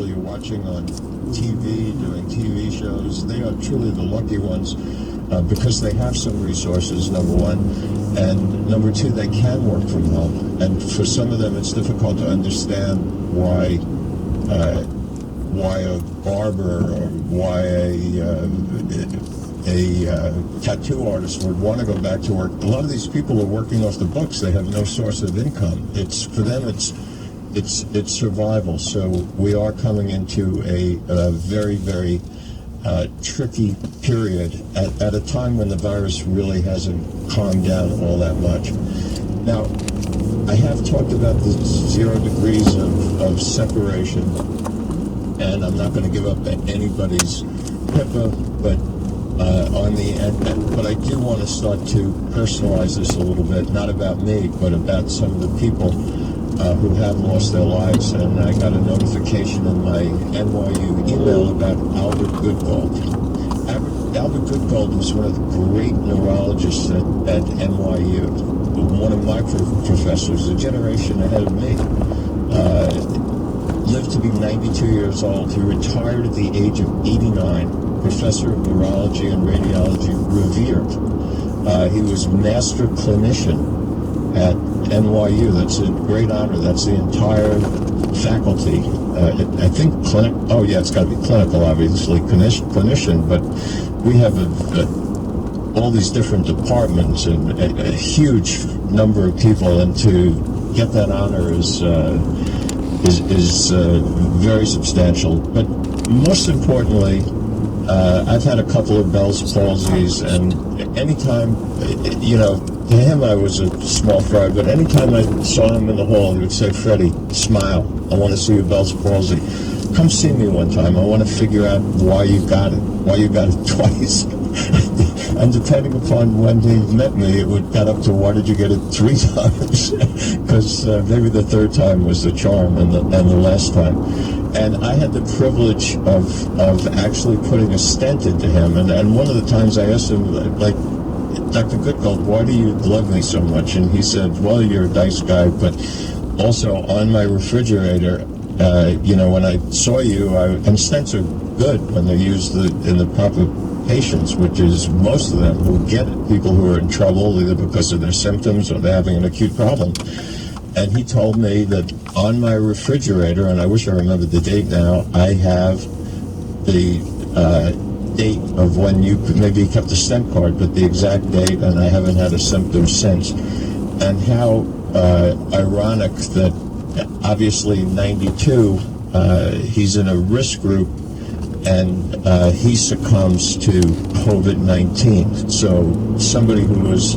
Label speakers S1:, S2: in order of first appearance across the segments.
S1: people you're watching on TV, doing TV shows, they are truly the lucky ones because they have some resources, number one, and number two, they can work from home. And for some of them, it's difficult to understand why a barber or why a tattoo artist would want to go back to work. A lot of these people are working off the books. They have no source of income. For them, it's survival. So we are coming into a very, very tricky period at a time when the virus really hasn't calmed down all that much. Now, I have talked about the 0 degrees of separation, and I'm not going to give up anybody's HIPAA, but on the end, but I do want to start to personalize this a little bit, not about me, but about some of the people who have lost their lives. And I got a notification in my NYU email about Albert Goodgold. Albert Goodgold was one of the great neurologists at NYU, one of my professors, a generation ahead of me. Lived to be 92 years old. He retired at the age of 89, professor of neurology and radiology, revered. He was master clinician at NYU. That's a great honor. That's the entire faculty. I think it's got to be clinical, obviously, clinician, but we have all these different departments and a huge number of people, and to get that honor is very substantial. But most importantly, I've had a couple of Bell's palsies, and anytime, to him I was a small fry, but anytime I saw him in the hall, he would say, "Freddie, smile. I want to see your Bell's palsy. Come see me one time. I want to figure out why you got it twice." And depending upon when he met me, it got up to, why did you get it 3 times? Because maybe the third time was the charm, and the last time. And I had the privilege of actually putting a stent into him. And one of the times I asked him, like, "Dr. Goodgold, why do you love me so much?" And he said, "Well, you're a nice guy, but also on my refrigerator, when I saw you, and stents are good when they're used in the proper patients, which is most of them who get it, people who are in trouble either because of their symptoms or they're having an acute problem." And he told me that on my refrigerator, and I wish I remembered the date now, I have the date of when maybe he kept a stent card, but the exact date, and I haven't had a symptom since. And how ironic that obviously 92, he's in a risk group, and he succumbs to COVID-19. So somebody who was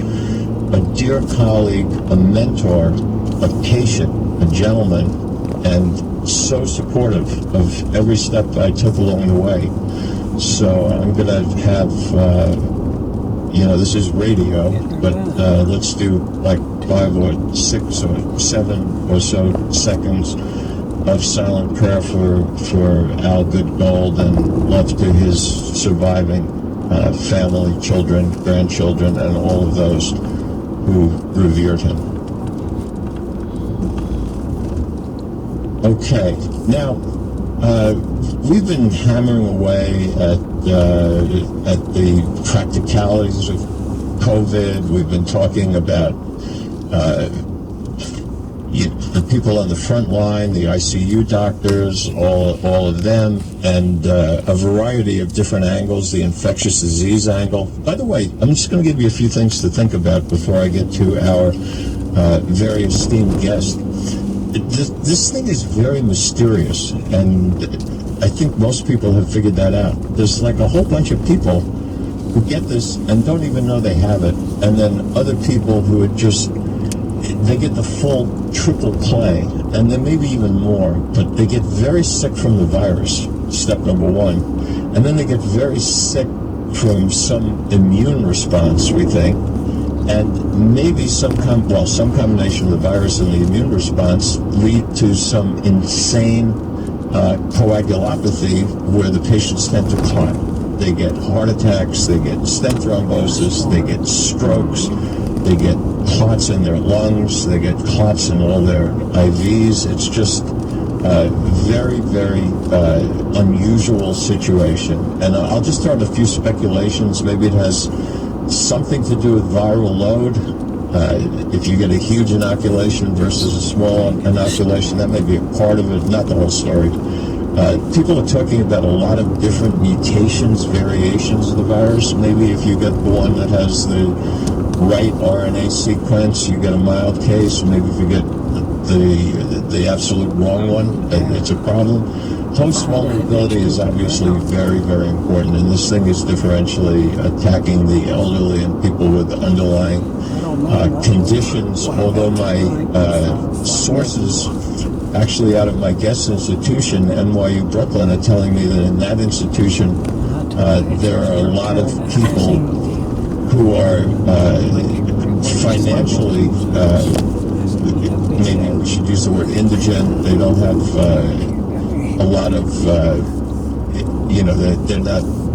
S1: a dear colleague, a mentor, a patient, a gentleman, and so supportive of every step I took along the way. So I'm going to have, this is radio, but let's do like 5 or 6 or 7 or so seconds of silent prayer for Al Goodgold, and love to his surviving family, children, grandchildren, and all of those who revered him. Okay, now we've been hammering away at the practicalities of COVID. We've been talking about the people on the front line, the ICU doctors, all of them, and a variety of different angles, the infectious disease angle. By the way, I'm just going to give you a few things to think about before I get to our very esteemed guest. This thing is very mysterious, and I think most people have figured that out. There's like a whole bunch of people who get this and don't even know they have it, and then other people who are they get the full triple play, and then maybe even more, but they get very sick from the virus, step number one, and then they get very sick from some immune response, we think, and maybe some combination of the virus and the immune response lead to some insane coagulopathy where the patients tend to clot. They get heart attacks, they get stent thrombosis, they get strokes, they get clots in their lungs, they get clots in all their IVs. It's just Very, very unusual situation. And I'll just throw out a few speculations. Maybe it has something to do with viral load. If you get a huge inoculation versus a small inoculation, that may be a part of it, not the whole story. People are talking about a lot of different mutations, variations of the virus. Maybe if you get the one that has the right RNA sequence, you get a mild case. Maybe if you get the absolute wrong one, it's a problem. Host vulnerability is obviously very, very important, and this thing is differentially attacking the elderly and people with underlying conditions, although my sources actually out of my guest institution, NYU Brooklyn, are telling me that in that institution there are a lot of people who are financially, maybe we should use the word indigent. They don't have a lot of,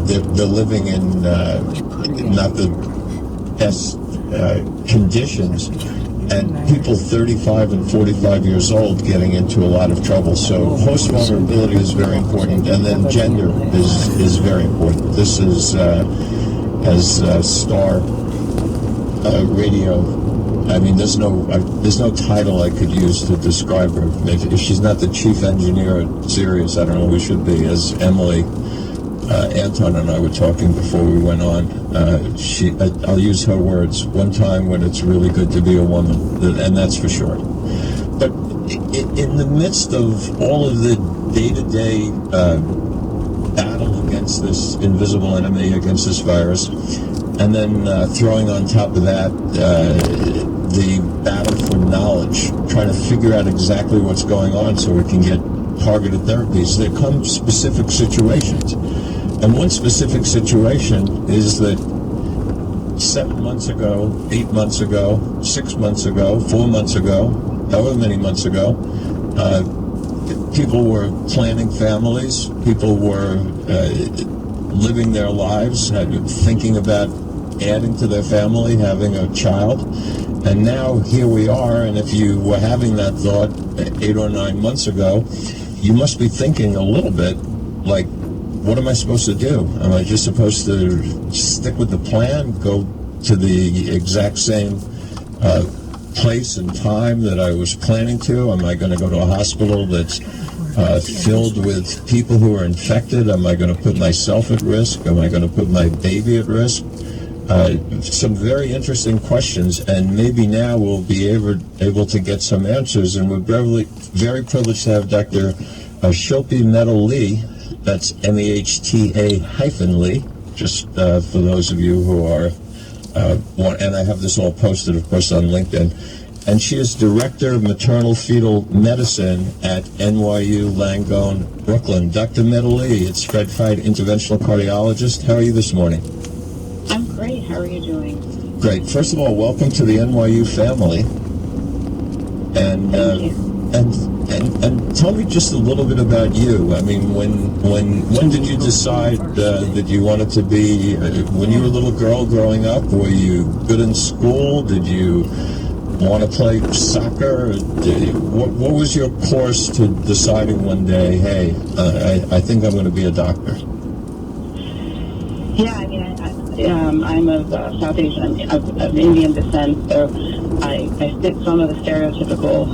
S1: they're living in not the best conditions, and people 35 and 45 years old getting into a lot of trouble. So host vulnerability is very important, and then gender is very important. This is, as Star Radio, I mean, there's no title I could use to describe her. If she's not the chief engineer at Sirius, I don't know who should be. As Emily, Anton and I were talking before we went on, I'll use her words, one time when it's really good to be a woman, and that's for sure. But in the midst of all of the day-to-day battle against this invisible enemy, against this virus, and then throwing on top of that the battle for knowledge, trying to figure out exactly what's going on so we can get targeted therapies, there come specific situations. And one specific situation is that 7 months ago, 8 months ago, 6 months ago, 4 months ago, however many months ago, people were planning families, people were living their lives, thinking about adding to their family, having a child. And now here we are, and if you were having that thought 8 or 9 months ago, you must be thinking a little bit like, what am I supposed to do? Am I just supposed to stick with the plan, go to the exact same place and time that I was planning to? Am I going to go to a hospital that's filled with people who are infected? Am I going to put myself at risk? Am I going to put my baby at risk? Some very interesting questions, and maybe now we'll be able to get some answers. And we're very privileged to have Dr. Shilpi Metal-Lee. That's MEHTA-Lee, just for those of you who are, and I have this all posted, of course, on LinkedIn. And she is Director of Maternal Fetal Medicine at NYU Langone, Brooklyn. Dr. Metal-Lee, it's Fred Fide, interventional cardiologist. How are you this morning?
S2: I'm great. How are you doing?
S1: Great. First of all, welcome to the NYU family. And
S2: Thank you.
S1: And tell me just a little bit about you. I mean, when did you decide that you wanted to be? When you were a little girl growing up, were you good in school? Did you want to play soccer? What was your course to deciding one day, hey, I think I'm going to be a doctor?
S2: Yeah, I mean, I'm of South Asian, of Indian descent, so I fit some of the stereotypical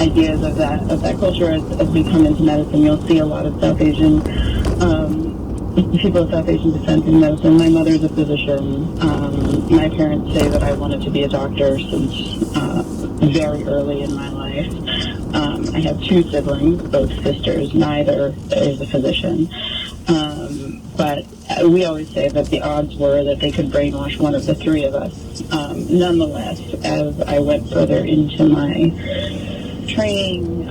S2: ideas of that culture. As we come into medicine, you'll see a lot of South Asian people of South Asian descent in medicine. My mother's a physician. My parents say that I wanted to be a doctor since very early in my life. I have 2 siblings, both sisters. Neither is a physician. But we always say that the odds were that they could brainwash one of the 3 of us. Nonetheless, as I went further into my training,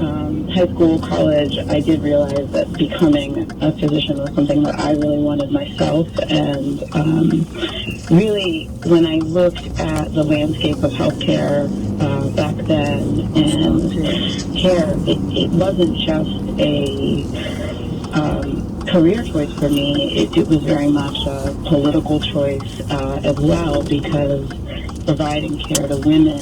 S2: high school, college, I did realize that becoming a physician was something that I really wanted myself. And really, when I looked at the landscape of healthcare back then and care, it wasn't just a career choice for me. It was very much a political choice as well, because providing care to women